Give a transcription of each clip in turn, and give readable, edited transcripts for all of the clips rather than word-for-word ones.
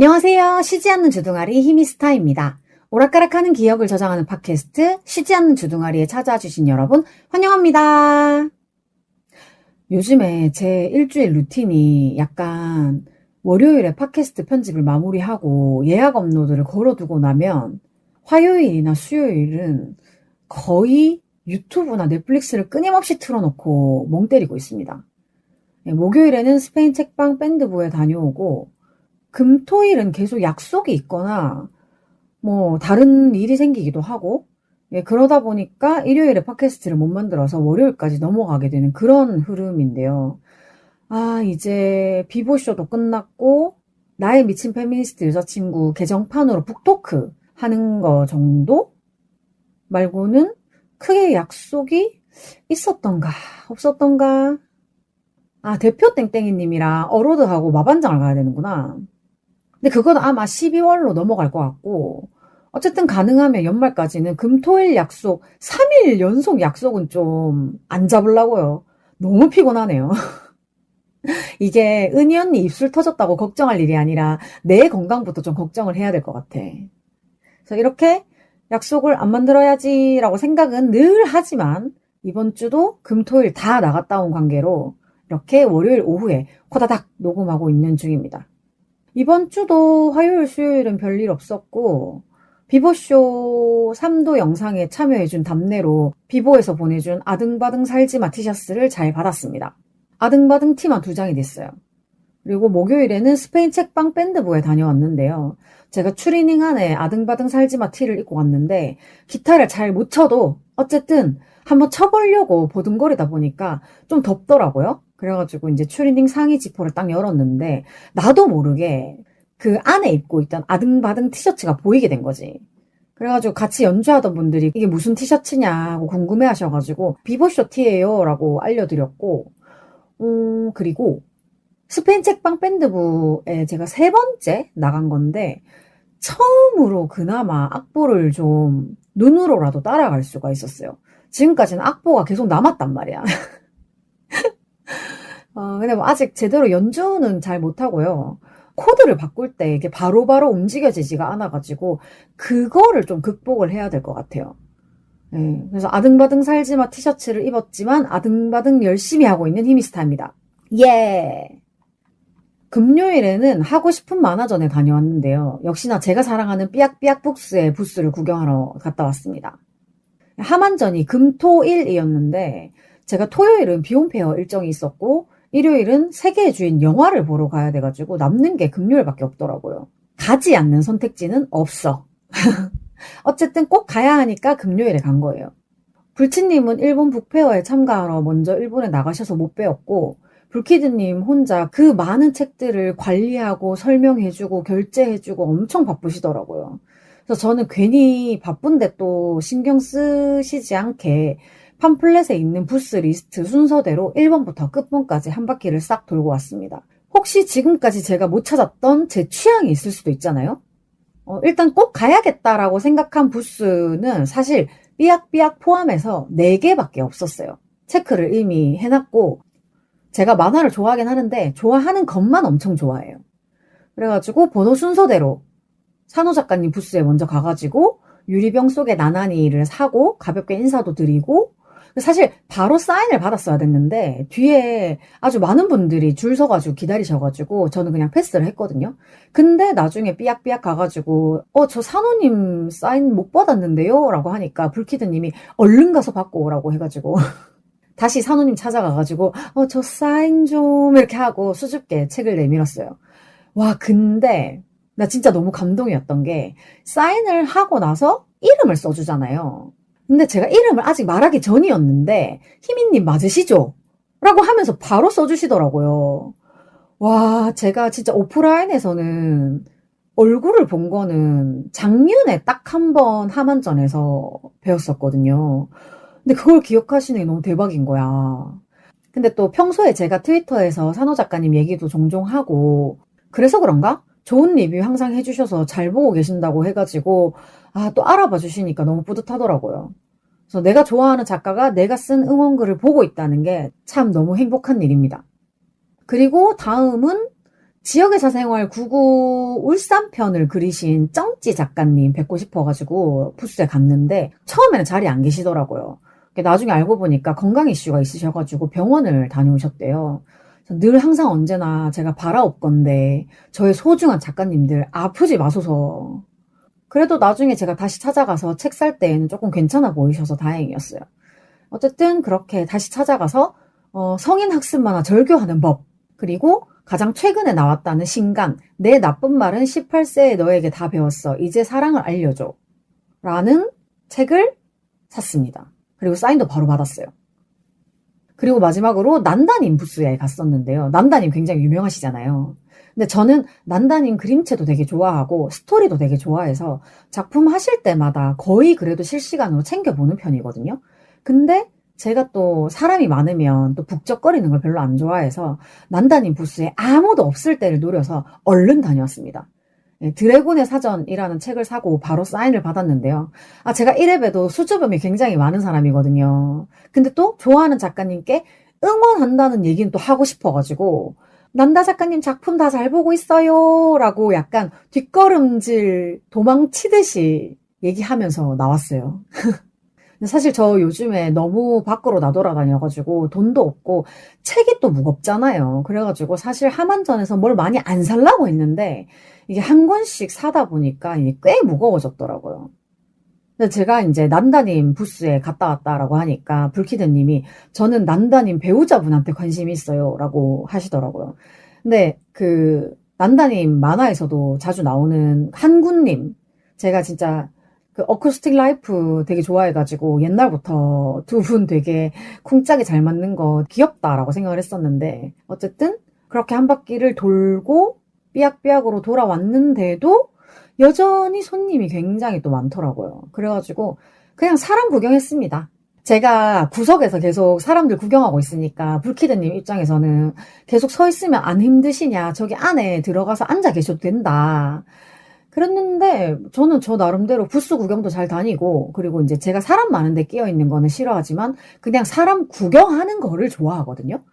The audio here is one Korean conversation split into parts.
안녕하세요. 쉬지 않는 주둥아리 히미스타입니다. 오락가락하는 기억을 저장하는 팟캐스트 쉬지 않는 주둥아리에 찾아와 주신 여러분 환영합니다. 요즘에 제 일주일 루틴이 약간 월요일에 팟캐스트 편집을 마무리하고 예약 업로드를 걸어두고 나면 화요일이나 수요일은 거의 유튜브나 넷플릭스를 끊임없이 틀어놓고 멍 때리고 있습니다. 목요일에는 스페인 책방 밴드부에 다녀오고 금토일은 계속 약속이 있거나 뭐 다른 일이 생기기도 하고 그러다 보니까 일요일에 팟캐스트를 못 만들어서 월요일까지 넘어가게 되는 그런 흐름인데요. 이제 비보쇼도 끝났고 나의 미친 페미니스트 여자친구 개정판으로 북토크 하는 거 정도 말고는 크게 약속이 있었던가 없었던가. 대표 땡땡이님이랑 어로드하고 마반장을 가야 되는구나. 근데 그건 아마 12월로 넘어갈 것 같고, 어쨌든 가능하면 연말까지는 금토일 약속, 3일 연속 약속은 좀 안 잡으려고요. 너무 피곤하네요. 이게 은희 언니 입술 터졌다고 걱정할 일이 아니라 내 건강부터 좀 걱정을 해야 될 것 같아. 그래서 이렇게 약속을 안 만들어야지라고 생각은 늘 하지만 이번 주도 금토일 다 나갔다 온 관계로 이렇게 월요일 오후에 코다닥 녹음하고 있는 중입니다. 이번 주도 화요일, 수요일은 별일 없었고 비보쇼 3도 영상에 참여해준 답례로 비보에서 보내준 아등바등 살지마 티셔츠를 잘 받았습니다. 아등바등 티만 2장이 됐어요. 그리고 목요일에는 스페인 책방 밴드부에 다녀왔는데요. 제가 추리닝 안에 아등바등 살지마 티를 입고 갔는데 기타를 잘 못 쳐도 어쨌든 한번 쳐보려고 보듬거리다 보니까 좀 덥더라고요. 그래가지고 이제 추리닝 상의 지퍼를 딱 열었는데 나도 모르게 그 안에 입고 있던 아등바등 티셔츠가 보이게 된 거지. 그래가지고 같이 연주하던 분들이 이게 무슨 티셔츠냐고 궁금해 하셔가지고 비보쇼 티예요 라고 알려드렸고 그리고 스페인 책방 밴드부에 제가 3번째 나간 건데 처음으로 그나마 악보를 좀 눈으로라도 따라갈 수가 있었어요. 지금까지는 악보가 계속 남았단 말이야. 근데 뭐 아직 제대로 연주는 잘 못하고요. 코드를 바꿀 때 이게 바로바로 움직여지지가 않아가지고 그거를 좀 극복을 해야 될 것 같아요. 그래서 아등바등 살지마 티셔츠를 입었지만 아등바등 열심히 하고 있는 히미스타입니다. 예! 금요일에는 하고 싶은 만화전에 다녀왔는데요. 역시나 제가 사랑하는 삐약삐약북스의 부스를 구경하러 갔다 왔습니다. 하만전이 금토일이었는데 제가 토요일은 비혼페어 일정이 있었고 일요일은 세계의 주인 영화를 보러 가야 돼가지고 남는 게 금요일밖에 없더라고요. 가지 않는 선택지는 없어. 어쨌든 꼭 가야 하니까 금요일에 간 거예요. 불치님은 일본 북페어에 참가하러 먼저 일본에 나가셔서 못 배웠고 불키드님 혼자 그 많은 책들을 관리하고 설명해주고 결제해주고 엄청 바쁘시더라고요. 그래서 저는 괜히 바쁜데 또 신경 쓰시지 않게 팜플렛에 있는 부스 리스트 순서대로 1번부터 끝번까지 한 바퀴를 싹 돌고 왔습니다. 혹시 지금까지 제가 못 찾았던 제 취향이 있을 수도 있잖아요. 일단 꼭 가야겠다라고 생각한 부스는 사실 삐약삐약 포함해서 4개밖에 없었어요. 체크를 이미 해놨고 제가 만화를 좋아하긴 하는데 좋아하는 것만 엄청 좋아해요. 그래가지고 번호 순서대로 산호 작가님 부스에 먼저 가가지고 유리병 속에 나나니를 사고 가볍게 인사도 드리고 사실 바로 사인을 받았어야 됐는데 뒤에 아주 많은 분들이 줄 서가지고 기다리셔가지고 저는 그냥 패스를 했거든요. 근데 나중에 삐약삐약 가가지고 저 산호님 사인 못 받았는데요? 라고 하니까 불키드님이 얼른 가서 받고 오라고 해가지고 다시 산호님 찾아가가지고 저 사인 좀 이렇게 하고 수줍게 책을 내밀었어요. 와 근데 나 진짜 너무 감동이었던 게 사인을 하고 나서 이름을 써주잖아요. 근데 제가 이름을 아직 말하기 전이었는데 희민님 맞으시죠? 라고 하면서 바로 써주시더라고요. 와 제가 진짜 오프라인에서는 얼굴을 본 거는 작년에 딱 한 번 하만전에서 배웠었거든요. 근데 그걸 기억하시는 게 너무 대박인 거야. 근데 또 평소에 제가 트위터에서 산호 작가님 얘기도 종종 하고 그래서 그런가? 좋은 리뷰 항상 해주셔서 잘 보고 계신다고 해가지고 또 알아봐 주시니까 너무 뿌듯하더라고요. 그래서 내가 좋아하는 작가가 내가 쓴 응원글을 보고 있다는 게 참 너무 행복한 일입니다. 그리고 다음은 지역의 사생활 99 울산편을 그리신 쩡찌 작가님 뵙고 싶어가지고 부스에 갔는데 처음에는 자리에 안 계시더라고요. 나중에 알고 보니까 건강 이슈가 있으셔가지고 병원을 다녀오셨대요. 늘 항상 언제나 제가 바라옵건데 저의 소중한 작가님들 아프지 마소서. 그래도 나중에 제가 다시 찾아가서 책 살 때에는 조금 괜찮아 보이셔서 다행이었어요. 어쨌든 그렇게 다시 찾아가서 성인 학습 만화 절교하는 법, 그리고 가장 최근에 나왔다는 신간 내 나쁜 말은 18세에 너에게 다 배웠어. 이제 사랑을 알려줘. 라는 책을 샀습니다. 그리고 사인도 바로 받았어요. 그리고 마지막으로 난다님 부스에 갔었는데요. 난다님 굉장히 유명하시잖아요. 근데 저는 난다님 그림체도 되게 좋아하고 스토리도 되게 좋아해서 작품 하실 때마다 거의 그래도 실시간으로 챙겨보는 편이거든요. 근데 제가 또 사람이 많으면 또 북적거리는 걸 별로 안 좋아해서 난다님 부스에 아무도 없을 때를 노려서 얼른 다녀왔습니다. 드래곤의 사전이라는 책을 사고 바로 사인을 받았는데요. 제가 이래봬도 수줍음이 굉장히 많은 사람이거든요. 근데 또 좋아하는 작가님께 응원한다는 얘기는 또 하고 싶어가지고 난다 작가님 작품 다 잘 보고 있어요 라고 약간 뒷걸음질 도망치듯이 얘기하면서 나왔어요. 사실 저 요즘에 너무 밖으로 나돌아다녀가지고 돈도 없고 책이 또 무겁잖아요. 그래가지고 사실 하만전에서 뭘 많이 안 살라고 했는데 이게 한 권씩 사다 보니까 이게 꽤 무거워졌더라고요. 근데 제가 이제 난다님 부스에 갔다 왔다라고 하니까 불키드님이 저는 난다님 배우자분한테 관심이 있어요 라고 하시더라고요. 근데 그 난다님 만화에서도 자주 나오는 한군님, 제가 진짜 그 어쿠스틱 라이프 되게 좋아해가지고 옛날부터 두 분 되게 쿵짝이 잘 맞는 거 귀엽다라고 생각을 했었는데 어쨌든 그렇게 한 바퀴를 돌고 삐약삐약으로 돌아왔는데도 여전히 손님이 굉장히 또 많더라고요. 그래가지고 그냥 사람 구경했습니다. 제가 구석에서 계속 사람들 구경하고 있으니까 불키드님 입장에서는 계속 서 있으면 안 힘드시냐, 저기 안에 들어가서 앉아 계셔도 된다. 그랬는데 저는 저 나름대로 부스 구경도 잘 다니고, 그리고 이제 제가 사람 많은데 끼어 있는 거는 싫어하지만 그냥 사람 구경하는 거를 좋아하거든요.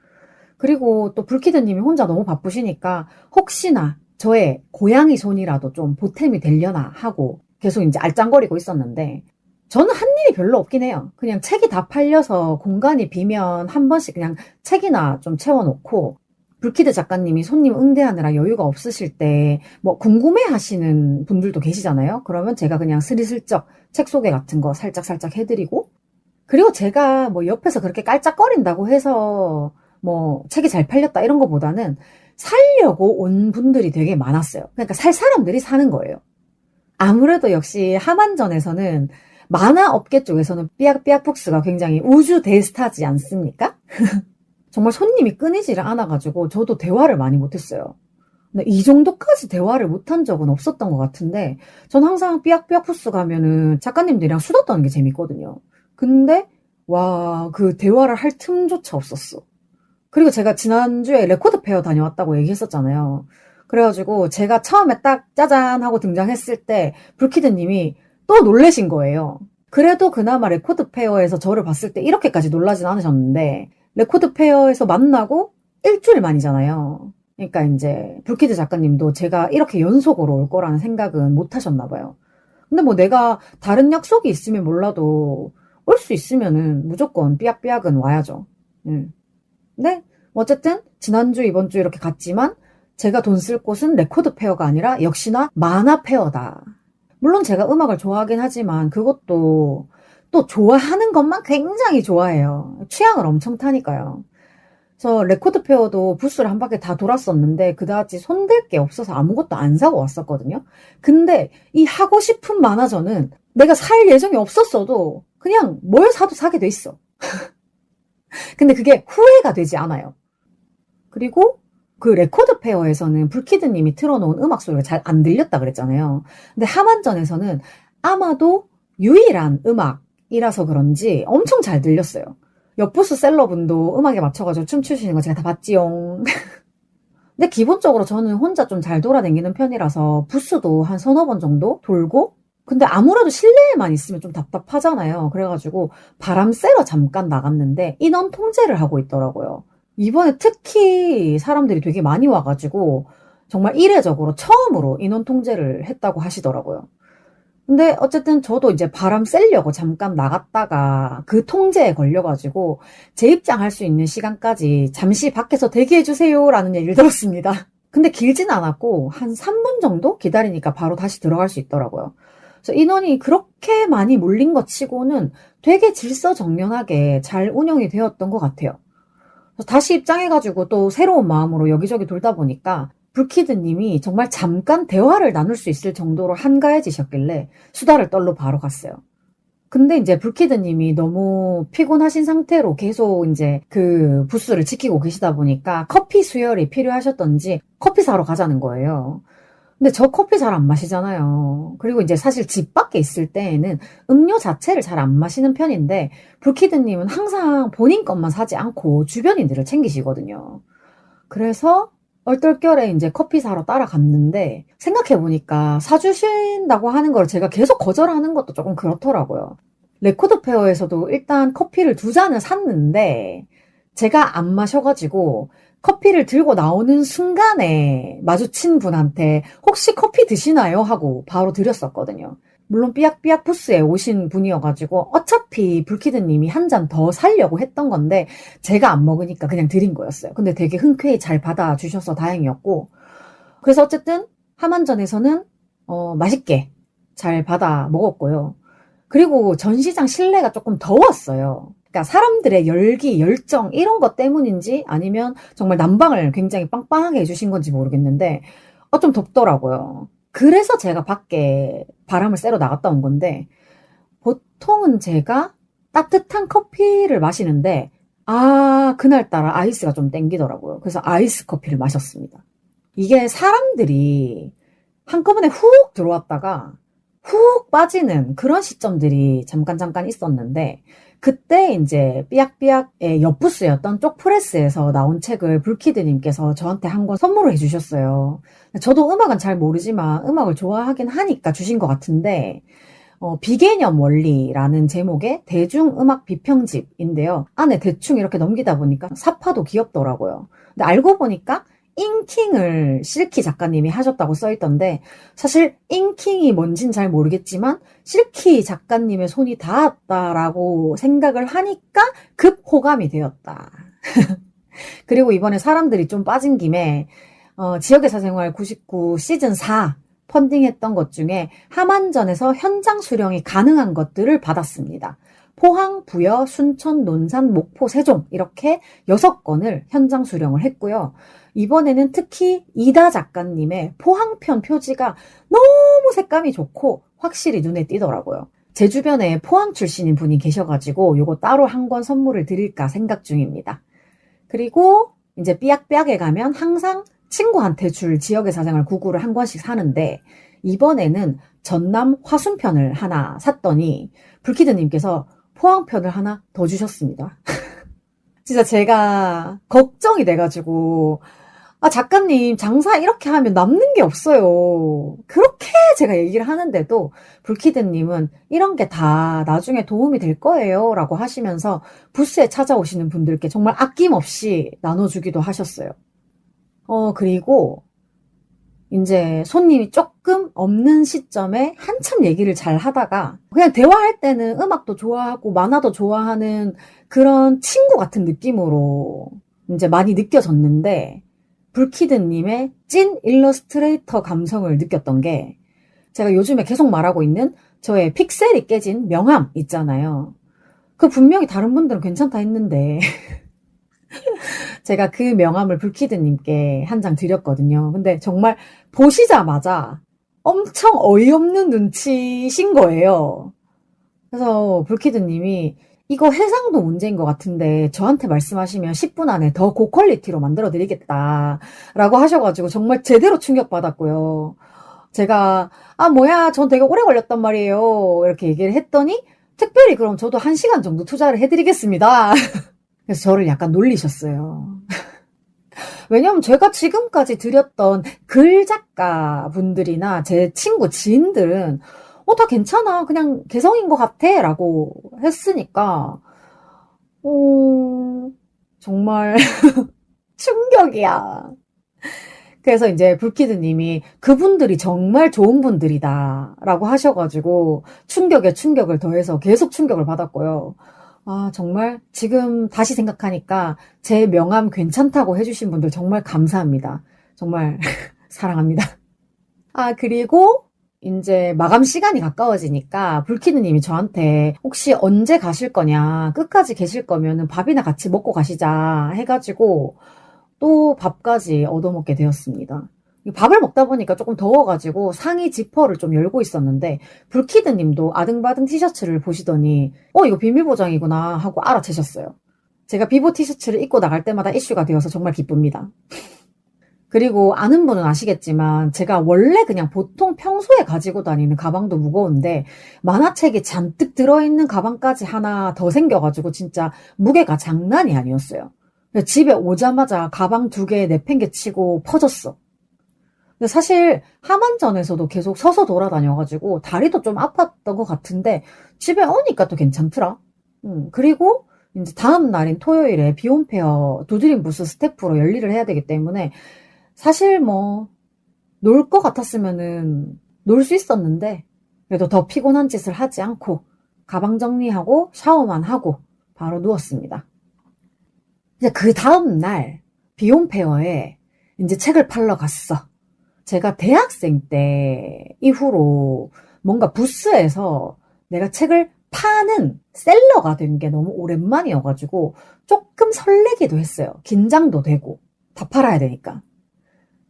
그리고 또 불키드님이 혼자 너무 바쁘시니까 혹시나 저의 고양이 손이라도 좀 보탬이 되려나 하고 계속 이제 알짱거리고 있었는데 저는 한 일이 별로 없긴 해요. 그냥 책이 다 팔려서 공간이 비면 한 번씩 그냥 책이나 좀 채워놓고, 불키드 작가님이 손님 응대하느라 여유가 없으실 때 뭐 궁금해 하시는 분들도 계시잖아요. 그러면 제가 그냥 스리슬쩍 책 소개 같은 거 살짝 해드리고, 그리고 제가 뭐 옆에서 그렇게 깔짝거린다고 해서 뭐 책이 잘 팔렸다 이런 거보다는 살려고 온 분들이 되게 많았어요. 그러니까 살 사람들이 사는 거예요. 아무래도 역시 하만전에서는 만화 업계 쪽에서는 삐약삐약북스가 굉장히 우주 대스타지 않습니까? 정말 손님이 끊이지를 않아가지고 저도 대화를 많이 못했어요. 근데 이 정도까지 대화를 못한 적은 없었던 것 같은데 전 항상 삐약삐약푸스 가면은 작가님들이랑 수다 떠는 게 재밌거든요. 근데 와, 그 대화를 할 틈조차 없었어. 그리고 제가 지난주에 레코드 페어 다녀왔다고 얘기했었잖아요. 그래가지고 제가 처음에 딱 짜잔 하고 등장했을 때 불키드님이 또 놀라신 거예요. 그래도 그나마 레코드 페어에서 저를 봤을 때 이렇게까지 놀라진 않으셨는데 레코드 페어에서 만나고 일주일 만이잖아요. 그러니까 이제 불키드 작가님도 제가 이렇게 연속으로 올 거라는 생각은 못 하셨나 봐요. 근데 뭐 내가 다른 약속이 있으면 몰라도 올 수 있으면은 무조건 삐약삐약은 와야죠. 근데 어쨌든 지난주 이번주 이렇게 갔지만 제가 돈 쓸 곳은 레코드 페어가 아니라 역시나 만화 페어다. 물론 제가 음악을 좋아하긴 하지만 그것도 또 좋아하는 것만 굉장히 좋아해요. 취향을 엄청 타니까요. 그래서 레코드 페어도 부스를 한 바퀴 다 돌았었는데 그다지 손댈 게 없어서 아무것도 안 사고 왔었거든요. 근데 이 하고 싶은 만화전은 내가 살 예정이 없었어도 그냥 뭘 사도 사게 돼 있어. 근데 그게 후회가 되지 않아요. 그리고 그 레코드 페어에서는 불키드님이 틀어놓은 음악 소리가 잘 안 들렸다 그랬잖아요. 근데 하만전에서는 아마도 유일한 음악이라서 그런지 엄청 잘 들렸어요. 옆부스 셀러분도 음악에 맞춰가지고 춤추시는 거 제가 다 봤지용. 근데 기본적으로 저는 혼자 좀 잘 돌아다니는 편이라서 부스도 한 서너 번 정도 돌고, 근데 아무래도 실내에만 있으면 좀 답답하잖아요. 그래가지고 바람 쐬러 잠깐 나갔는데 인원 통제를 하고 있더라고요. 이번에 특히 사람들이 되게 많이 와가지고 정말 이례적으로 처음으로 인원 통제를 했다고 하시더라고요. 근데 어쨌든 저도 이제 바람 쐬려고 잠깐 나갔다가 그 통제에 걸려가지고 제 입장 할 수 있는 시간까지 잠시 밖에서 대기해주세요라는 얘기를 들었습니다. 근데 길진 않았고 한 3분 정도 기다리니까 바로 다시 들어갈 수 있더라고요. 그래서 인원이 그렇게 많이 몰린 것 치고는 되게 질서정연하게 잘 운영이 되었던 것 같아요. 그래서 다시 입장해가지고 또 새로운 마음으로 여기저기 돌다 보니까 불키드님이 정말 잠깐 대화를 나눌 수 있을 정도로 한가해지셨길래 수다를 떨러 바로 갔어요. 근데 이제 불키드님이 너무 피곤하신 상태로 계속 이제 그 부스를 지키고 계시다 보니까 커피 수혈이 필요하셨던지 커피 사러 가자는 거예요. 근데 저 커피 잘 안 마시잖아요. 그리고 이제 사실 집 밖에 있을 때에는 음료 자체를 잘 안 마시는 편인데 불키드님은 항상 본인 것만 사지 않고 주변인들을 챙기시거든요. 그래서 얼떨결에 이제 커피 사러 따라갔는데 생각해보니까 사주신다고 하는 걸 제가 계속 거절하는 것도 조금 그렇더라고요. 레코드 페어에서도 일단 커피를 2잔을 샀는데 제가 안 마셔가지고 커피를 들고 나오는 순간에 마주친 분한테 혹시 커피 드시나요? 하고 바로 드렸었거든요. 물론 삐약삐약 부스에 오신 분이어가지고 어차피 불키드님이 한 잔 더 사려고 했던 건데 제가 안 먹으니까 그냥 드린 거였어요. 근데 되게 흔쾌히 잘 받아주셔서 다행이었고 그래서 어쨌든 함안전에서는 맛있게 잘 받아 먹었고요. 그리고 전시장 실내가 조금 더웠어요. 그러니까 사람들의 열기, 열정 이런 것 때문인지 아니면 정말 난방을 굉장히 빵빵하게 해주신 건지 모르겠는데 좀 덥더라고요. 그래서 제가 밖에 바람을 쐬러 나갔다 온 건데 보통은 제가 따뜻한 커피를 마시는데 그날따라 아이스가 좀 땡기더라고요. 그래서 아이스 커피를 마셨습니다. 이게 사람들이 한꺼번에 훅 들어왔다가 훅 빠지는 그런 시점들이 잠깐 있었는데 그때 이제 삐약삐약의 옆부스였던 쪽프레스에서 나온 책을 불키드님께서 저한테 한 권 선물을 해주셨어요. 저도 음악은 잘 모르지만 음악을 좋아하긴 하니까 주신 것 같은데 비개념 원리라는 제목의 대중음악 비평집인데요. 안에 대충 이렇게 넘기다 보니까 사파도 귀엽더라고요. 근데 알고 보니까 잉킹을 실키 작가님이 하셨다고 써있던데 사실 잉킹이 뭔진 잘 모르겠지만 실키 작가님의 손이 닿았다라고 생각을 하니까 급 호감이 되었다. 그리고 이번에 사람들이 좀 빠진 김에 지역의 사생활 99 시즌 4 펀딩했던 것 중에 함안전에서 현장 수령이 가능한 것들을 받았습니다. 포항, 부여, 순천, 논산, 목포, 세종 이렇게 6건을 현장 수령을 했고요. 이번에는 특히 이다 작가님의 포항편 표지가 너무 색감이 좋고 확실히 눈에 띄더라고요. 제 주변에 포항 출신인 분이 계셔가지고 요거 따로 한 권 선물을 드릴까 생각 중입니다. 그리고 이제 삐약삐약에 가면 항상 친구한테 줄 지역의 사생활 99를 한 권씩 사는데 이번에는 전남 화순편을 하나 샀더니 불키드님께서 포항편을 하나 더 주셨습니다. 진짜 제가 걱정이 돼가지고 작가님 장사 이렇게 하면 남는 게 없어요. 그렇게 제가 얘기를 하는데도 불키드님은 이런 게 다 나중에 도움이 될 거예요 라고 하시면서 부스에 찾아오시는 분들께 정말 아낌없이 나눠주기도 하셨어요. 그리고 이제 손님이 조금 없는 시점에 한참 얘기를 잘 하다가 그냥 대화할 때는 음악도 좋아하고 만화도 좋아하는 그런 친구 같은 느낌으로 이제 많이 느껴졌는데 불키드님의 찐 일러스트레이터 감성을 느꼈던 게 제가 요즘에 계속 말하고 있는 저의 픽셀이 깨진 명함 있잖아요. 그 분명히 다른 분들은 괜찮다 했는데 제가 그 명함을 불키드님께 한 장 드렸거든요. 근데 정말 보시자마자 엄청 어이없는 눈치신 거예요. 그래서 불키드님이 이거 해상도 문제인 것 같은데 저한테 말씀하시면 10분 안에 더 고퀄리티로 만들어 드리겠다 라고 하셔가지고 정말 제대로 충격받았고요. 제가 뭐야 전 되게 오래 걸렸단 말이에요 이렇게 얘기를 했더니 특별히 그럼 저도 1시간 정도 투자를 해드리겠습니다. 그래서 저를 약간 놀리셨어요. 왜냐면 제가 지금까지 드렸던 글 작가 분들이나 제 친구 지인들은 다 괜찮아. 그냥 개성인 것 같아. 라고 했으니까, 정말 충격이야. 그래서 이제 불키드님이 그분들이 정말 좋은 분들이다라고 하셔가지고 충격에 충격을 더해서 계속 충격을 받았고요. 아, 정말 지금 다시 생각하니까 제 명함 괜찮다고 해주신 분들 정말 감사합니다. 정말 사랑합니다. 아, 그리고 이제 마감 시간이 가까워지니까 불키드님이 저한테 혹시 언제 가실 거냐, 끝까지 계실 거면은 밥이나 같이 먹고 가시자 해가지고 또 밥까지 얻어먹게 되었습니다. 밥을 먹다 보니까 조금 더워가지고 상의 지퍼를 좀 열고 있었는데 불키드님도 아등바등 티셔츠를 보시더니 이거 비밀보장이구나 하고 알아채셨어요. 제가 비보 티셔츠를 입고 나갈 때마다 이슈가 되어서 정말 기쁩니다. 그리고 아는 분은 아시겠지만 제가 원래 그냥 보통 평소에 가지고 다니는 가방도 무거운데 만화책이 잔뜩 들어있는 가방까지 하나 더 생겨가지고 진짜 무게가 장난이 아니었어요. 집에 오자마자 가방 2개 내팽개치고 퍼졌어. 근데 사실 하만전에서도 계속 서서 돌아다녀가지고 다리도 좀 아팠던 것 같은데 집에 오니까 또 괜찮더라. 그리고 이제 다음 날인 토요일에 비욘페어 두드림 부스 스태프로 열일을 해야 되기 때문에 사실 뭐 놀 것 같았으면은 놀 수 있었는데 그래도 더 피곤한 짓을 하지 않고 가방 정리하고 샤워만 하고 바로 누웠습니다. 이제 그 다음 날 비욘페어에 이제 책을 팔러 갔어. 제가 대학생 때 이후로 뭔가 부스에서 내가 책을 파는 셀러가 된 게 너무 오랜만이어가지고 조금 설레기도 했어요. 긴장도 되고 다 팔아야 되니까.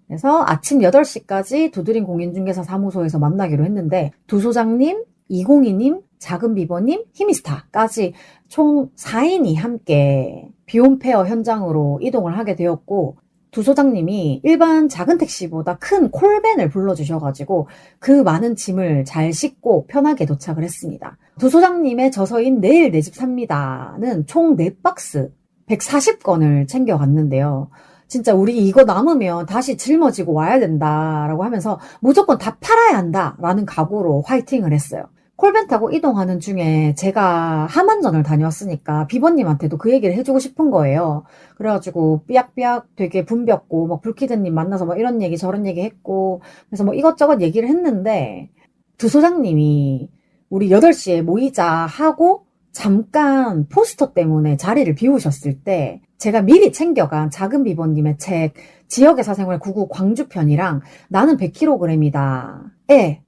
그래서 아침 8시까지 두드림 공인중개사 사무소에서 만나기로 했는데 두 소장님, 202님, 작은 비버님, 히미스타까지 총 4인이 함께 비욘페어 현장으로 이동을 하게 되었고 두 소장님이 일반 작은 택시보다 큰 콜밴을 불러주셔가지고 그 많은 짐을 잘 싣고 편하게 도착을 했습니다. 두 소장님의 저서인 내일 내 집 삽니다는 총 4박스 140권을 챙겨갔는데요. 진짜 우리 이거 남으면 다시 짊어지고 와야 된다라고 하면서 무조건 다 팔아야 한다라는 각오로 화이팅을 했어요. 콜밴 타고 이동하는 중에 제가 하만전을 다녀왔으니까 비버님한테도 그 얘기를 해주고 싶은 거예요. 그래가지고 삐약삐약 되게 붐볐고 막 불키드님 만나서 막 이런 얘기 저런 얘기 했고 그래서 뭐 이것저것 얘기를 했는데 두 소장님이 우리 8시에 모이자 하고 잠깐 포스터 때문에 자리를 비우셨을 때 제가 미리 챙겨간 작은 비버님의 책 지역의 사생활 99 광주편이랑 나는 100kg이다 에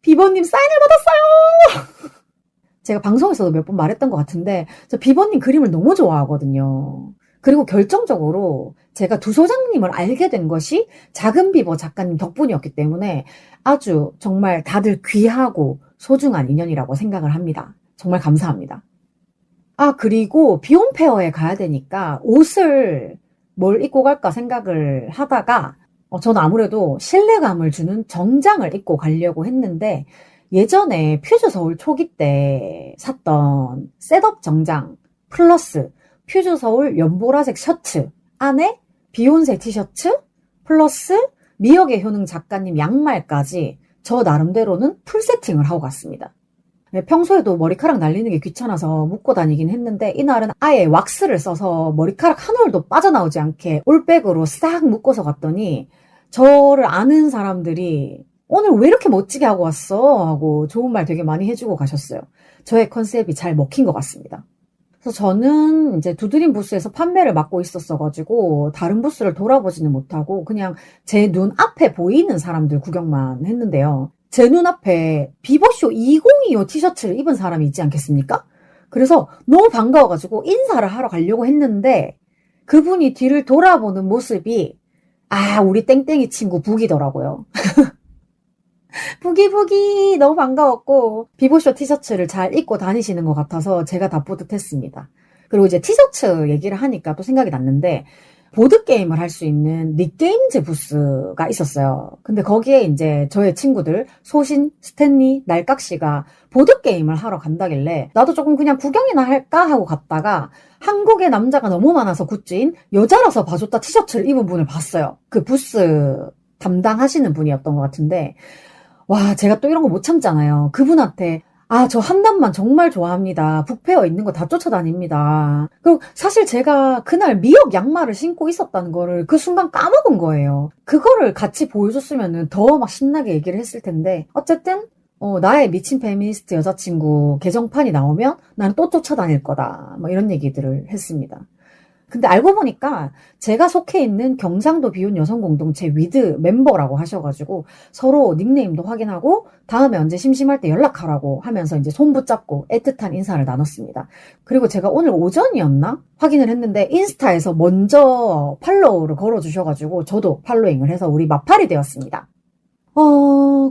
비버님 사인을 받았어요. 제가 방송에서도 몇 번 말했던 것 같은데 저 비버님 그림을 너무 좋아하거든요. 그리고 결정적으로 제가 두 소장님을 알게 된 것이 작은 비버 작가님 덕분이었기 때문에 아주 정말 다들 귀하고 소중한 인연이라고 생각을 합니다. 정말 감사합니다. 아, 그리고 비욘페어에 가야 되니까 옷을 뭘 입고 갈까 생각을 하다가 저는 아무래도 신뢰감을 주는 정장을 입고 가려고 했는데 예전에 퓨즈 서울 초기 때 샀던 셋업 정장 플러스 퓨즈 서울 연보라색 셔츠 안에 비욘세 티셔츠 플러스 미역의 효능 작가님 양말까지 저 나름대로는 풀 세팅을 하고 갔습니다. 평소에도 머리카락 날리는 게 귀찮아서 묶고 다니긴 했는데 이날은 아예 왁스를 써서 머리카락 한 올도 빠져나오지 않게 올백으로 싹 묶어서 갔더니 저를 아는 사람들이 오늘 왜 이렇게 멋지게 하고 왔어? 하고 좋은 말 되게 많이 해주고 가셨어요. 저의 컨셉이 잘 먹힌 것 같습니다. 그래서 저는 이제 두드림 부스에서 판매를 맡고 있었어가지고 다른 부스를 돌아보지는 못하고 그냥 제 눈앞에 보이는 사람들 구경만 했는데요. 제 눈앞에 비버쇼 2025 티셔츠를 입은 사람이 있지 않겠습니까? 그래서 너무 반가워가지고 인사를 하러 가려고 했는데 그분이 뒤를 돌아보는 모습이 우리 땡땡이 친구 북이더라고요. 북이 너무 반가웠고 비보쇼 티셔츠를 잘 입고 다니시는 것 같아서 제가 다 뿌듯했습니다. 그리고 이제 티셔츠 얘기를 하니까 또 생각이 났는데 보드게임을 할 수 있는 닉게임즈 부스가 있었어요. 근데 거기에 이제 저의 친구들 소신, 스탠리, 날깍씨가 보드게임을 하러 간다길래 나도 조금 그냥 구경이나 할까 하고 갔다가 한국의 남자가 너무 많아서 굿즈인 여자라서 봐줬다 티셔츠를 입은 분을 봤어요. 그 부스 담당하시는 분이었던 것 같은데 와 제가 또 이런 거 못 참잖아요. 그분한테 아, 저 한남만 정말 좋아합니다. 북페어 있는 거 다 쫓아다닙니다. 그리고 사실 제가 그날 미역 양말을 신고 있었다는 거를 그 순간 까먹은 거예요. 그거를 같이 보여줬으면 더 막 신나게 얘기를 했을 텐데, 어쨌든, 나의 미친 페미니스트 여자친구 개정판이 나오면 난 또 쫓아다닐 거다. 뭐 이런 얘기들을 했습니다. 근데 알고 보니까 제가 속해 있는 경상도 비혼 여성 공동체 위드 멤버라고 하셔가지고 서로 닉네임도 확인하고 다음에 언제 심심할 때 연락하라고 하면서 이제 손 붙잡고 애틋한 인사를 나눴습니다. 그리고 제가 오늘 오전이었나? 확인을 했는데 인스타에서 먼저 팔로우를 걸어주셔가지고 저도 팔로잉을 해서 우리 마팔이 되었습니다.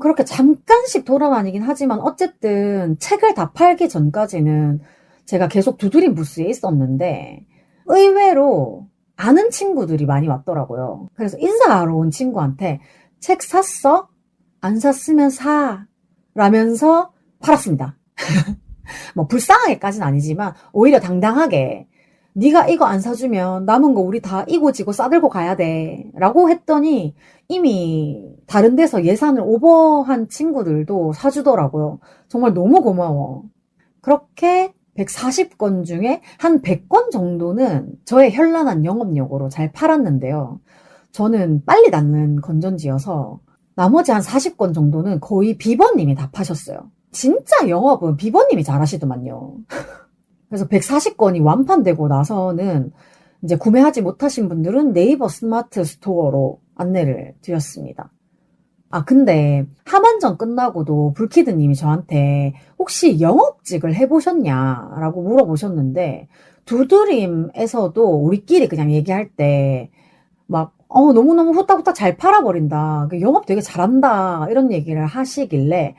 그렇게 잠깐씩 돌아다니긴 하지만 어쨌든 책을 다 팔기 전까지는 제가 계속 두드림 부스에 있었는데 의외로 아는 친구들이 많이 왔더라고요. 그래서 인사하러 온 친구한테 책 샀어? 안 샀으면 사. 라면서 팔았습니다. 뭐 불쌍하게까지는 아니지만 오히려 당당하게 네가 이거 안 사주면 남은 거 우리 다 이고지고 싸들고 가야 돼. 라고 했더니 이미 다른 데서 예산을 오버한 친구들도 사주더라고요. 정말 너무 고마워. 그렇게 140권 중에 한 100권 정도는 저의 현란한 영업력으로 잘 팔았는데요. 저는 빨리 닫는 건전지여서 나머지 한 40권 정도는 거의 비버님이 다 파셨어요. 진짜 영업은 비버님이 잘하시더만요. 그래서 140권이 완판되고 나서는 이제 구매하지 못하신 분들은 네이버 스마트 스토어로 안내를 드렸습니다. 아, 근데 하만전 끝나고도 불키드님이 저한테 혹시 영업직을 해보셨냐라고 물어보셨는데 두드림에서도 우리끼리 그냥 얘기할 때 막 너무너무 후딱후딱 잘 팔아버린다. 영업 되게 잘한다. 이런 얘기를 하시길래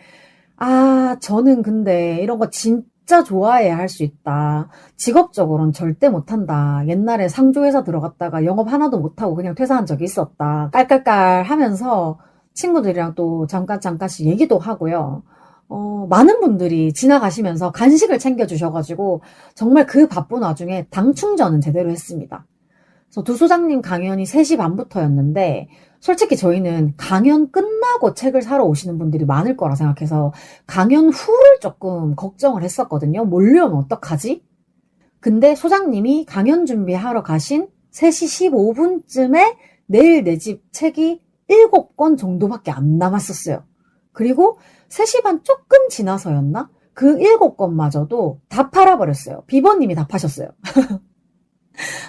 아, 저는 근데 이런 거 진짜 좋아해야 할 수 있다. 직업적으로는 절대 못한다. 옛날에 상조회사 들어갔다가 영업 하나도 못하고 그냥 퇴사한 적이 있었다. 깔깔깔 하면서 친구들이랑 또 잠깐씩 얘기도 하고요. 많은 분들이 지나가시면서 간식을 챙겨주셔가지고 정말 그 바쁜 와중에 당 충전은 제대로 했습니다. 그래서 두 소장님 강연이 3시 반부터였는데 솔직히 저희는 강연 끝나고 책을 사러 오시는 분들이 많을 거라 생각해서 강연 후를 조금 걱정을 했었거든요. 몰려오면 어떡하지? 근데 소장님이 강연 준비하러 가신 3시 15분쯤에 내일 내 집 책이 7권 정도밖에 안 남았었어요. 그리고 3시 반 조금 지나서였나? 그 7권마저도 다 팔아버렸어요. 비버님이 다 파셨어요.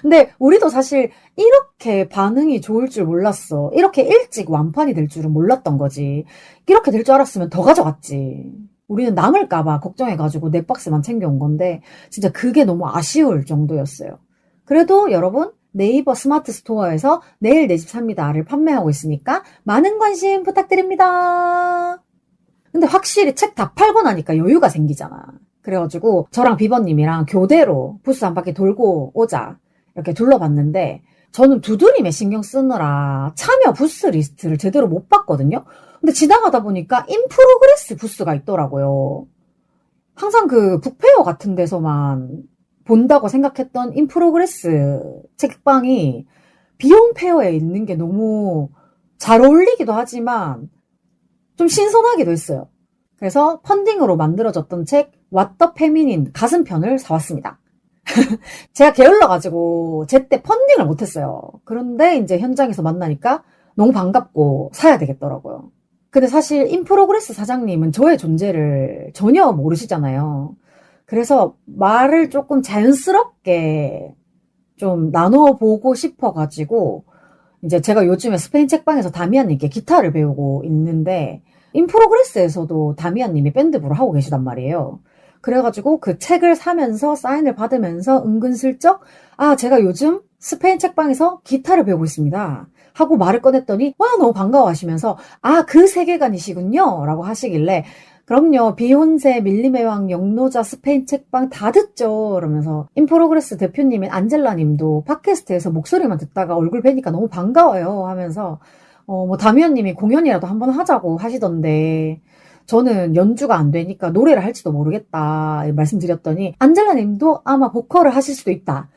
근데 우리도 사실 이렇게 반응이 좋을 줄 몰랐어. 이렇게 일찍 완판이 될 줄은 몰랐던 거지. 이렇게 될 줄 알았으면 더 가져갔지. 우리는 남을까봐 걱정해가지고 네 박스만 챙겨온 건데 진짜 그게 너무 아쉬울 정도였어요. 그래도 여러분 네이버 스마트 스토어에서 내일 내 집 삽니다를 판매하고 있으니까 많은 관심 부탁드립니다. 근데 확실히 책 다 팔고 나니까 여유가 생기잖아. 그래가지고 저랑 비버님이랑 교대로 부스 한 바퀴 돌고 오자 이렇게 둘러봤는데 저는 두드림에 신경 쓰느라 참여 부스 리스트를 제대로 못 봤거든요. 근데 지나가다 보니까 인프로그레스 부스가 있더라고요. 항상 그 북페어 같은 데서만 본다고 생각했던 인프로그레스 책방이 비용 페어에 있는 게 너무 잘 어울리기도 하지만 좀 신선하기도 했어요. 그래서 펀딩으로 만들어졌던 책 What the Feminine 가슴편을 사왔습니다. 제가 게을러가지고 제때 펀딩을 못했어요. 그런데 이제 현장에서 만나니까 너무 반갑고 사야 되겠더라고요. 근데 사실 인프로그레스 사장님은 저의 존재를 전혀 모르시잖아요. 그래서 말을 조금 자연스럽게 좀 나눠보고 싶어가지고 이제 제가 요즘에 스페인 책방에서 다미안님께 기타를 배우고 있는데 인프로그레스에서도 다미안님이 밴드부를 하고 계시단 말이에요. 그래가지고 그 책을 사면서 사인을 받으면서 은근슬쩍 제가 요즘 스페인 책방에서 기타를 배우고 있습니다. 하고 말을 꺼냈더니 와 너무 반가워하시면서 그 세계관이시군요 라고 하시길래 그럼요 비욘세 밀림의 왕 영노자 스페인 책방 다 듣죠 이러면서 인프로그레스 대표님인 안젤라님도 팟캐스트에서 목소리만 듣다가 얼굴 뵈니까 너무 반가워요 하면서 뭐 다미안님이 공연이라도 한번 하자고 하시던데 저는 연주가 안 되니까 노래를 할지도 모르겠다 말씀드렸더니 안젤라님도 아마 보컬을 하실 수도 있다.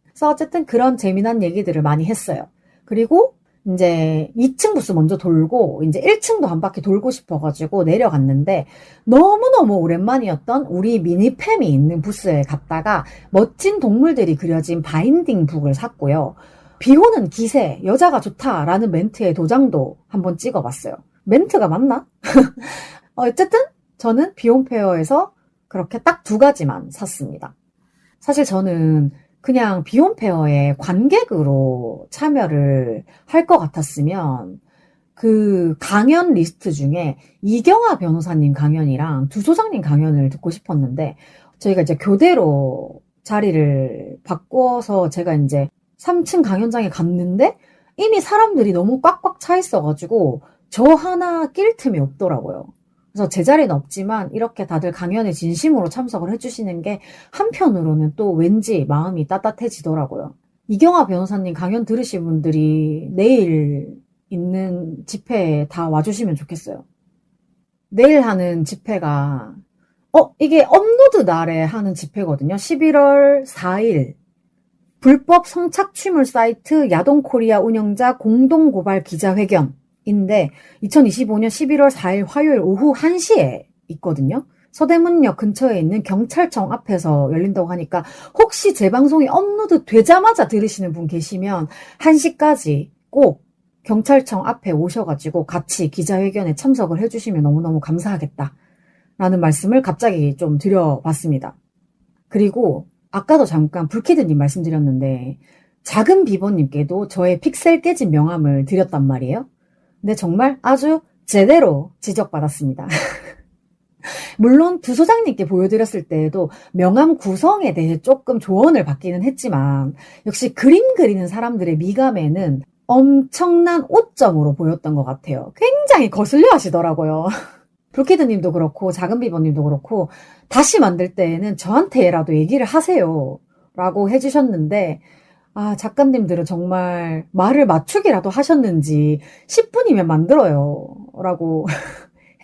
그래서 어쨌든 그런 재미난 얘기들을 많이 했어요. 그리고 이제 2층 부스 먼저 돌고 이제 1층도 한 바퀴 돌고 싶어가지고 내려갔는데 너무너무 오랜만이었던 우리 미니팸이 있는 부스에 갔다가 멋진 동물들이 그려진 바인딩 북을 샀고요. 비 오는 기세, 여자가 좋다라는 멘트의 도장도 한번 찍어봤어요. 멘트가 맞나? 어쨌든 저는 비욘페어에서 그렇게 딱 2가지만 샀습니다. 사실 저는 그냥 비욘페어에 관객으로 참여를 할 것 같았으면 그 강연 리스트 중에 이경아 변호사님 강연이랑 두 소장님 강연을 듣고 싶었는데 저희가 이제 교대로 자리를 바꿔서 제가 이제 3층 강연장에 갔는데 이미 사람들이 너무 꽉꽉 차 있어가지고 저 하나 낄 틈이 없더라고요. 그래서 제 자리는 없지만 이렇게 다들 강연에 진심으로 참석을 해주시는 게 한편으로는 또 왠지 마음이 따뜻해지더라고요. 이경아 변호사님 강연 들으신 분들이 내일 있는 집회에 다 와주시면 좋겠어요. 내일 하는 집회가 이게 업로드 날에 하는 집회거든요. 11월 4일 불법 성착취물 사이트 야동코리아 운영자 공동고발 기자회견인데 2025년 11월 4일 화요일 오후 1시에 있거든요. 서대문역 근처에 있는 경찰청 앞에서 열린다고 하니까 혹시 제 방송이 업로드 되자마자 들으시는 분 계시면 1시까지 꼭 경찰청 앞에 오셔가지고 같이 기자회견에 참석을 해주시면 너무너무 감사하겠다 라는 말씀을 갑자기 좀 드려봤습니다. 그리고 아까도 잠깐 불키드님 말씀드렸는데 작은 비버님께도 저의 픽셀 깨진 명함을 드렸단 말이에요. 근데 정말 아주 제대로 지적받았습니다. 물론 두 소장님께 보여드렸을 때에도 명함 구성에 대해 조금 조언을 받기는 했지만 역시 그림 그리는 사람들의 미감에는 엄청난 오점으로 보였던 것 같아요. 굉장히 거슬려 하시더라고요. 불키드님도 그렇고 작은 비버님도 그렇고 다시 만들 때에는 저한테라도 얘기를 하세요 라고 해주셨는데 작가님들은 정말 말을 맞추기라도 하셨는지 10분이면 만들어요 라고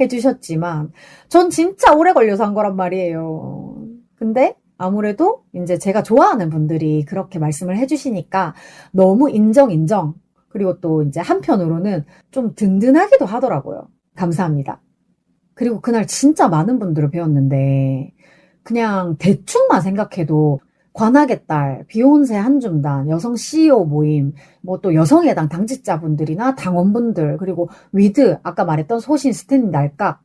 해주셨지만 전 진짜 오래 걸려서 한 거란 말이에요. 근데 아무래도 이제 제가 좋아하는 분들이 그렇게 말씀을 해주시니까 너무 인정 그리고 또 이제 한편으로는 좀 든든하기도 하더라고요. 감사합니다. 그리고 그날 진짜 많은 분들을 배웠는데 그냥 대충만 생각해도 관악의 딸, 비욘세 한줌단, 여성 CEO 모임, 뭐 또 여성해당 당직자분들이나 당원분들, 그리고 위드, 아까 말했던 소신 스탠 날깍,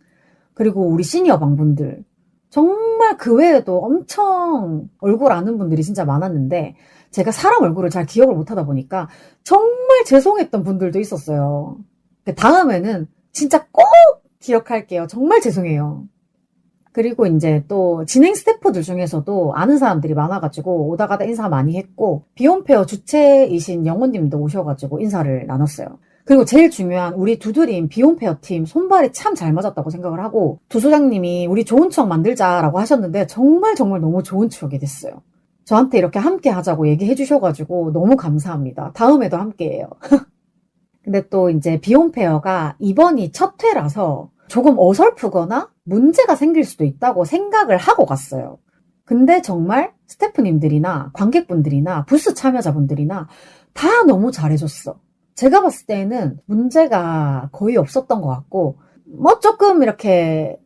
그리고 우리 시니어 방분들. 정말 그 외에도 엄청 얼굴 아는 분들이 진짜 많았는데 제가 사람 얼굴을 잘 기억을 못하다 보니까 정말 죄송했던 분들도 있었어요. 다음에는 진짜 꼭 기억할게요. 정말 죄송해요. 그리고 이제 또 진행 스태프들 중에서도 아는 사람들이 많아가지고 오다 가다 인사 많이 했고 비욘페어 주체이신 영호님도 오셔가지고 인사를 나눴어요. 그리고 제일 중요한 우리 두드림 비욘페어 팀 손발이 참 잘 맞았다고 생각을 하고 두 소장님이 우리 좋은 추억 만들자라고 하셨는데 정말 너무 좋은 추억이 됐어요. 저한테 이렇게 함께 하자고 얘기해 주셔가지고 너무 감사합니다. 다음에도 함께해요. 근데 또 이제 비욘페어가 이번이 첫 회라서 조금 어설프거나 문제가 생길 수도 있다고 생각을 하고 갔어요. 근데 정말 스태프님들이나 관객분들이나 부스 참여자분들이나 다 너무 잘해줬어. 제가 봤을 때는 문제가 거의 없었던 것 같고 뭐 조금 이렇게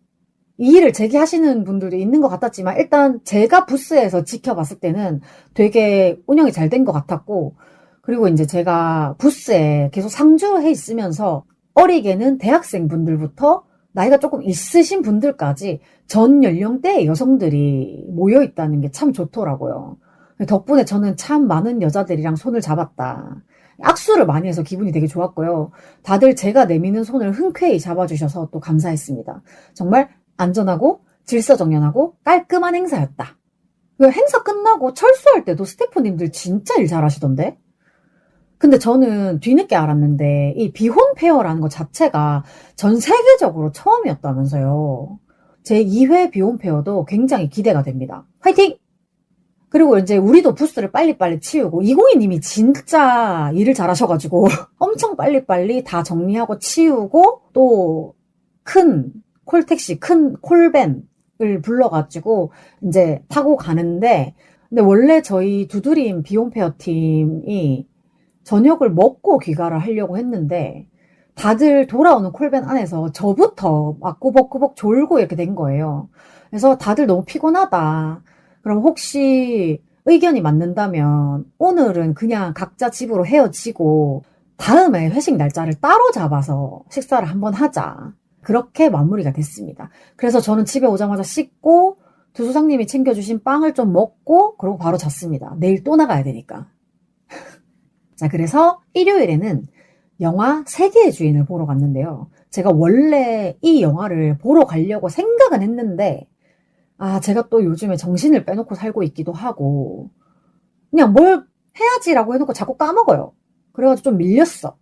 이의를 제기하시는 분들도 있는 것 같았지만 일단 제가 부스에서 지켜봤을 때는 되게 운영이 잘 된 것 같았고 그리고 이제 제가 부스에 계속 상주해 있으면서 어리게는 대학생분들부터 나이가 조금 있으신 분들까지 전 연령대의 여성들이 모여있다는 게 참 좋더라고요. 덕분에 저는 참 많은 여자들이랑 손을 잡았다. 악수를 많이 해서 기분이 되게 좋았고요. 다들 제가 내미는 손을 흔쾌히 잡아주셔서 또 감사했습니다. 정말 안전하고 질서정연하고 깔끔한 행사였다. 행사 끝나고 철수할 때도 스태프님들 진짜 일 잘하시던데? 근데 저는 뒤늦게 알았는데 이 비혼페어라는 것 자체가 전 세계적으로 처음이었다면서요. 제 2회 비혼페어도 굉장히 기대가 됩니다. 화이팅! 그리고 이제 우리도 부스를 빨리빨리 치우고 202님이 진짜 일을 잘하셔가지고 엄청 빨리빨리 다 정리하고 치우고 또 큰 콜택시, 큰 콜밴을 불러가지고 이제 타고 가는데 근데 원래 저희 두드림 비혼페어 팀이 저녁을 먹고 귀가를 하려고 했는데 다들 돌아오는 콜밴 안에서 저부터 막 꾸벅꾸벅 졸고 이렇게 된 거예요. 그래서 다들 너무 피곤하다. 그럼 혹시 의견이 맞는다면 오늘은 그냥 각자 집으로 헤어지고 다음에 회식 날짜를 따로 잡아서 식사를 한번 하자. 그렇게 마무리가 됐습니다. 그래서 저는 집에 오자마자 씻고 두수상님이 챙겨주신 빵을 좀 먹고 그러고 바로 잤습니다. 내일 또 나가야 되니까. 자, 그래서 일요일에는 영화 세계의 주인을 보러 갔는데요. 제가 원래 이 영화를 보러 가려고 생각은 했는데 제가 또 요즘에 정신을 빼놓고 살고 있기도 하고 그냥 뭘 해야지라고 해놓고 자꾸 까먹어요. 그래가지고 좀 밀렸어.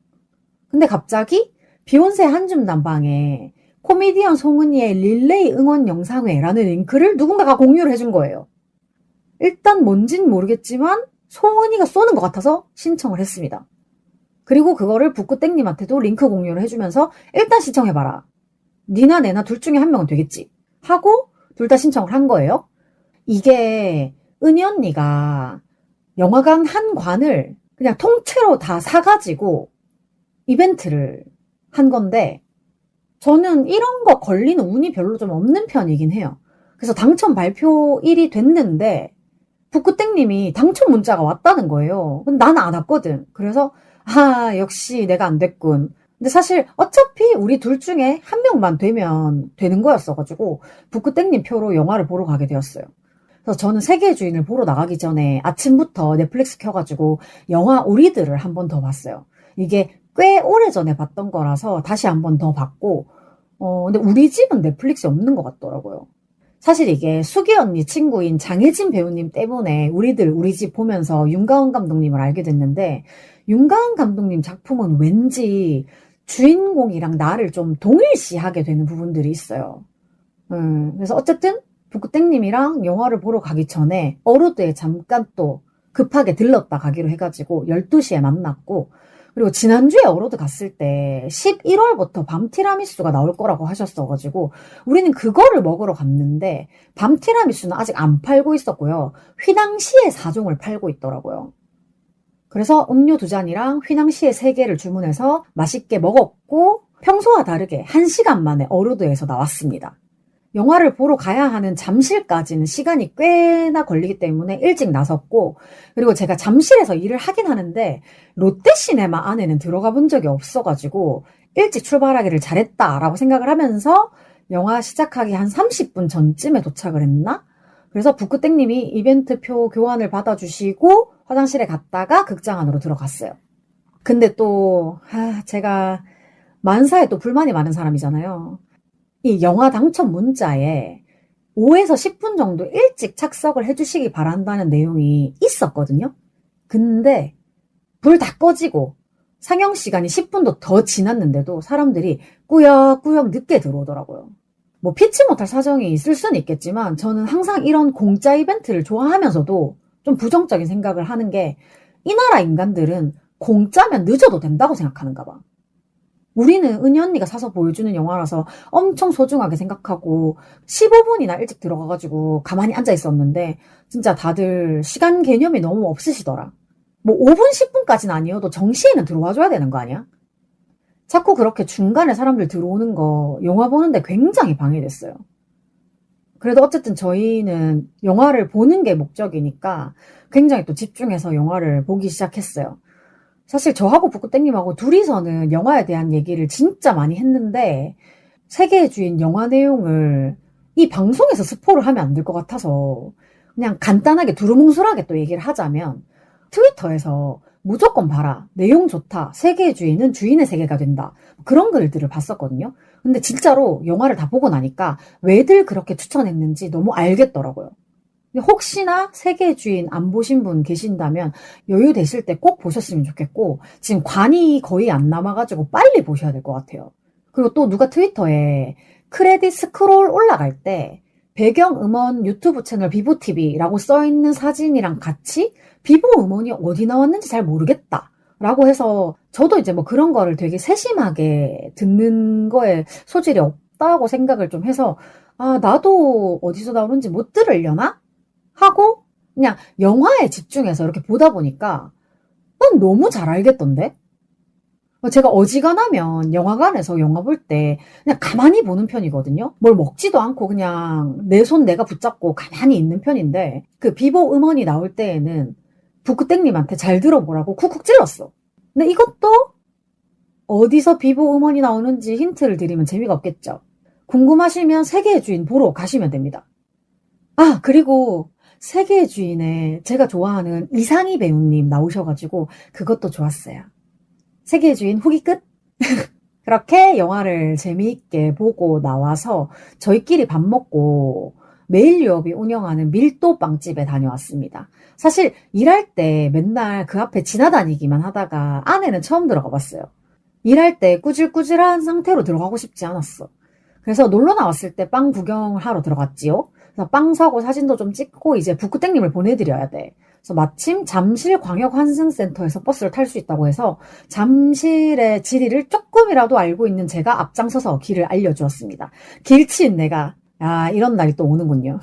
근데 갑자기 비욘세 한줌 남방에 코미디언 송은이의 릴레이 응원 영상회라는 링크를 누군가가 공유를 해준 거예요. 일단 뭔진 모르겠지만 송은이가 쏘는 것 같아서 신청을 했습니다. 그리고 그거를 북구땡님한테도 링크 공유를 해주면서 일단 신청해봐라. 니나 내나 둘 중에 한 명은 되겠지. 하고 둘 다 신청을 한 거예요. 이게 은희 언니가 영화관 한 관을 그냥 통째로 다 사가지고 이벤트를 한 건데 저는 이런 거 걸리는 운이 별로 좀 없는 편이긴 해요. 그래서 당첨 발표일이 됐는데 북구땡님이 당첨 문자가 왔다는 거예요. 근데 나는 안 왔거든. 그래서 역시 내가 안 됐군. 근데 사실 어차피 우리 둘 중에 한 명만 되면 되는 거였어가지고 북구땡님 표로 영화를 보러 가게 되었어요. 그래서 저는 세계의 주인을 보러 나가기 전에 아침부터 넷플릭스 켜가지고 영화 우리들을 한 번 더 봤어요. 이게 꽤 오래전에 봤던 거라서 다시 한 번 더 봤고 근데 우리 집은 넷플릭스 없는 것 같더라고요. 사실 이게 수기 언니 친구인 장혜진 배우님 때문에 우리 집 보면서 윤가은 감독님을 알게 됐는데 윤가은 감독님 작품은 왠지 주인공이랑 나를 좀 동일시하게 되는 부분들이 있어요. 그래서 어쨌든 북구땡님이랑 영화를 보러 가기 전에 어로드에 잠깐 또 급하게 들렀다 가기로 해가지고 12시에 만났고 그리고 지난주에 어로드 갔을 때 11월부터 밤 티라미수가 나올 거라고 하셨어가지고 우리는 그거를 먹으러 갔는데 밤 티라미수는 아직 안 팔고 있었고요. 휘낭시에 4종을 팔고 있더라고요. 그래서 음료 2잔이랑 휘낭시에 3개를 주문해서 맛있게 먹었고 평소와 다르게 1시간 만에 어로드에서 나왔습니다. 영화를 보러 가야 하는 잠실까지는 시간이 꽤나 걸리기 때문에 일찍 나섰고 그리고 제가 잠실에서 일을 하긴 하는데 롯데시네마 안에는 들어가 본 적이 없어가지고 일찍 출발하기를 잘했다라고 생각을 하면서 영화 시작하기 한 30분 전쯤에 도착을 했나? 그래서 북구땡님이 이벤트표 교환을 받아주시고 화장실에 갔다가 극장 안으로 들어갔어요. 근데 또 제가 만사에 또 불만이 많은 사람이잖아요. 이 영화 당첨 문자에 5에서 10분 정도 일찍 착석을 해주시기 바란다는 내용이 있었거든요. 근데 불 다 꺼지고 상영 시간이 10분도 더 지났는데도 사람들이 꾸역꾸역 늦게 들어오더라고요. 뭐 피치 못할 사정이 있을 수는 있겠지만 저는 항상 이런 공짜 이벤트를 좋아하면서도 좀 부정적인 생각을 하는 게 이 나라 인간들은 공짜면 늦어도 된다고 생각하는가 봐. 우리는 은희 언니가 사서 보여주는 영화라서 엄청 소중하게 생각하고 15분이나 일찍 들어가가지고 가만히 앉아 있었는데 진짜 다들 시간 개념이 너무 없으시더라. 뭐 5분, 10분까지는 아니어도 정시에는 들어와줘야 되는 거 아니야? 자꾸 그렇게 중간에 사람들 들어오는 거 영화 보는데 굉장히 방해됐어요. 그래도 어쨌든 저희는 영화를 보는 게 목적이니까 굉장히 또 집중해서 영화를 보기 시작했어요. 사실 저하고 북구땡님하고 둘이서는 영화에 대한 얘기를 진짜 많이 했는데 세계의 주인 영화 내용을 이 방송에서 스포를 하면 안 될 것 같아서 그냥 간단하게 두루뭉술하게 또 얘기를 하자면 트위터에서 무조건 봐라. 내용 좋다. 세계의 주인은 주인의 세계가 된다. 그런 글들을 봤었거든요. 근데 진짜로 영화를 다 보고 나니까 왜들 그렇게 추천했는지 너무 알겠더라고요. 혹시나 세계의 주인 안 보신 분 계신다면 여유 되실 때 꼭 보셨으면 좋겠고 지금 관이 거의 안 남아가지고 빨리 보셔야 될 것 같아요. 그리고 또 누가 트위터에 크레딧 스크롤 올라갈 때 배경음원 유튜브 채널 비보TV라고 써있는 사진이랑 같이 비보 음원이 어디 나왔는지 잘 모르겠다 라고 해서 저도 이제 뭐 그런 거를 되게 세심하게 듣는 거에 소질이 없다고 생각을 좀 해서 나도 어디서 나오는지 못 들으려나? 하고 그냥 영화에 집중해서 이렇게 보다 보니까 난 너무 잘 알겠던데? 제가 어지간하면 영화관에서 영화 볼 때 그냥 가만히 보는 편이거든요. 뭘 먹지도 않고 그냥 내 손 내가 붙잡고 가만히 있는 편인데 그 비보 음원이 나올 때에는 북그땡님한테 잘 들어보라고 쿡쿡 찔렀어. 근데 이것도 어디서 비보 음원이 나오는지 힌트를 드리면 재미가 없겠죠. 궁금하시면 세계의 주인 보러 가시면 됩니다. 아, 그리고 세계의 주인에 제가 좋아하는 이상희 배우님 나오셔가지고 그것도 좋았어요. 세계의 주인 후기 끝? 그렇게 영화를 재미있게 보고 나와서 저희끼리 밥 먹고 매일 유업이 운영하는 밀도 빵집에 다녀왔습니다. 사실 일할 때 맨날 그 앞에 지나다니기만 하다가 안에는 처음 들어가 봤어요. 일할 때 꾸질꾸질한 상태로 들어가고 싶지 않았어. 그래서 놀러 나왔을 때 빵 구경을 하러 들어갔지요. 그래서 빵 사고 사진도 좀 찍고 이제 북구땡님을 보내드려야 돼. 그래서 마침 잠실광역환승센터에서 버스를 탈 수 있다고 해서 잠실의 지리를 조금이라도 알고 있는 제가 앞장서서 길을 알려주었습니다. 길치인 내가 이런 날이 또 오는군요.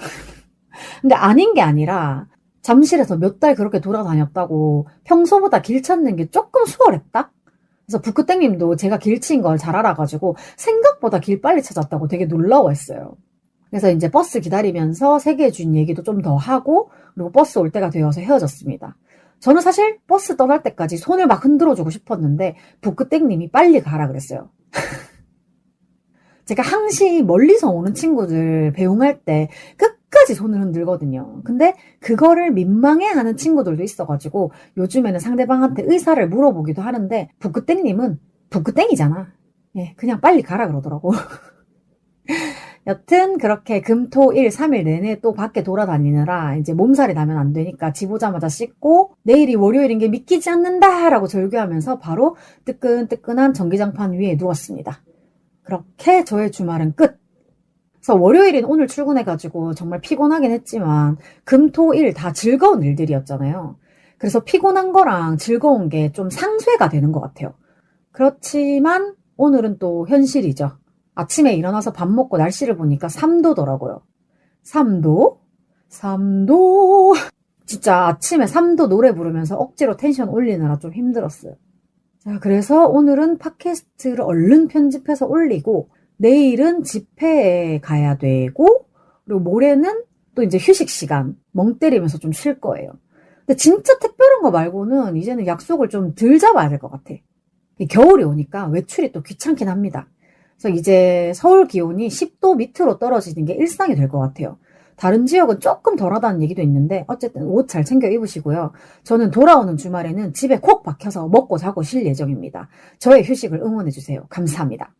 근데 아닌 게 아니라 잠실에서 몇 달 그렇게 돌아다녔다고 평소보다 길 찾는 게 조금 수월했다? 그래서 북크땡님도 제가 길치인 걸 잘 알아가지고 생각보다 길 빨리 찾았다고 되게 놀라워했어요. 그래서 이제 버스 기다리면서 세계의 주인 얘기도 좀 더 하고 그리고 버스 올 때가 되어서 헤어졌습니다. 저는 사실 버스 떠날 때까지 손을 막 흔들어주고 싶었는데 북크땡님이 빨리 가라 그랬어요. 제가 항시 멀리서 오는 친구들 배웅할 때 끝까지 손을 흔들거든요. 근데 그거를 민망해하는 친구들도 있어가지고 요즘에는 상대방한테 의사를 물어보기도 하는데 북크땡님은 북크땡이잖아. 예, 그냥 빨리 가라 그러더라고. 여튼 그렇게 금, 토, 일, 3일 내내 또 밖에 돌아다니느라 이제 몸살이 나면 안 되니까 집 오자마자 씻고 내일이 월요일인 게 믿기지 않는다 라고 절규하면서 바로 뜨끈뜨끈한 전기장판 위에 누웠습니다. 그렇게 저의 주말은 끝. 그래서 월요일인 오늘 출근해가지고 정말 피곤하긴 했지만 금, 토, 일 다 즐거운 일들이었잖아요. 그래서 피곤한 거랑 즐거운 게 좀 상쇄가 되는 것 같아요. 그렇지만 오늘은 또 현실이죠. 아침에 일어나서 밥 먹고 날씨를 보니까 3도더라고요. 3도? 3도. 진짜 아침에 3도 노래 부르면서 억지로 텐션 올리느라 좀 힘들었어요. 자, 그래서 오늘은 팟캐스트를 얼른 편집해서 올리고 내일은 집회에 가야 되고 그리고 모레는 또 이제 휴식 시간 멍 때리면서 좀 쉴 거예요. 근데 진짜 특별한 거 말고는 이제는 약속을 좀 덜 잡아야 될 것 같아. 겨울이 오니까 외출이 또 귀찮긴 합니다. 그래서 이제 서울 기온이 10도 밑으로 떨어지는 게 일상이 될 것 같아요. 다른 지역은 조금 덜하다는 얘기도 있는데 어쨌든 옷 잘 챙겨 입으시고요. 저는 돌아오는 주말에는 집에 콕 박혀서 먹고 자고 쉴 예정입니다. 저의 휴식을 응원해주세요. 감사합니다.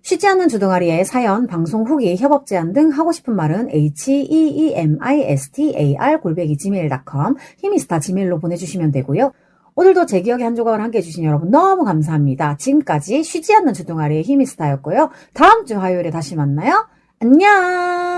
쉬지 않는 주둥아리에 사연, 방송 후기, 협업 제안 등 하고 싶은 말은 heemistar@gmail.com 히미스타 gmail로 보내주시면 되고요. 오늘도 제 기억의 한 조각을 함께 해주신 여러분 너무 감사합니다. 지금까지 쉬지 않는 주둥아리의 히미스타였고요. 다음 주 화요일에 다시 만나요. 안녕!